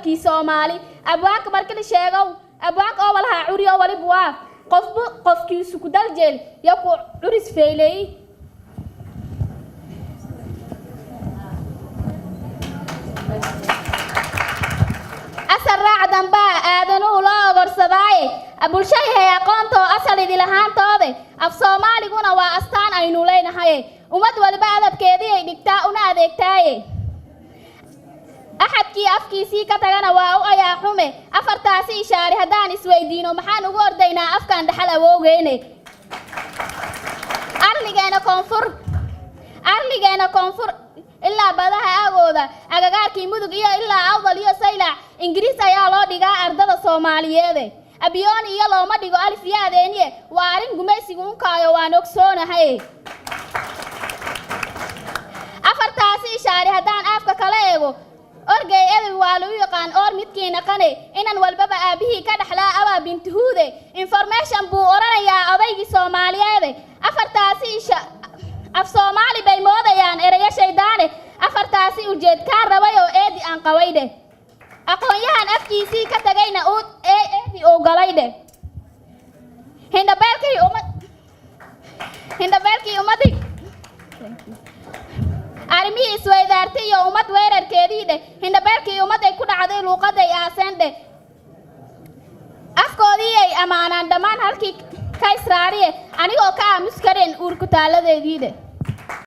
midabkii Soomaali abwaanka markii la sheego abwaanka oo walaha curiyo waliba waa qofkiisu ku daljeel yaku curis feelay asarra damba aadanu loo gorsadaaye bulshay hay aqoonto asalidi lahaantooda af Soomaaliguna waa astaan aynu leenahay umad walba adabkeedii ay dhigtaa una adeegtaaye axadkii afkiisii ka tagana waa u ayaa xume afartaasi ishaari haddaan isweydiino maxaan ugu ordaynaa afkan dhaxal awowgeene arligeena koonfur ilaa badaha agooda agagaarkii mudug iyo ilaa awdal iyo saylac ingiriis ayaa loo dhigaa ardada Soomaaliyeed abiyoon iyo looma dhigo alif iyo adeeniye waa arin gumaysigu unkaayo waan ogsoonahay afartaasi ishaari haddaan afka kala eego orgay ebi waa lagu yaqaan or midkiina qane inan walbaba aabihii ka dhaxlaa aba bintuhuude information buu oranayaa odaygii Soomaaliyeed afartaasi isha af Soomaali bay moodayaan eraya shaydaane afartaasi ujeed ka rabay oo eedi aan qawayde aqoonyahan afkiisii ka tagayna uu eedi oo galayde hindabeelkii umadi armii isweydaartay iyo umad weerarkeedii dhe hindabeelkii umaday ku dhacday luuqaday aaseende afkoodii ay amaanaan dhammaan halkii ka israariye anigoo ka aamus kareen uur ku taaladeedii dhe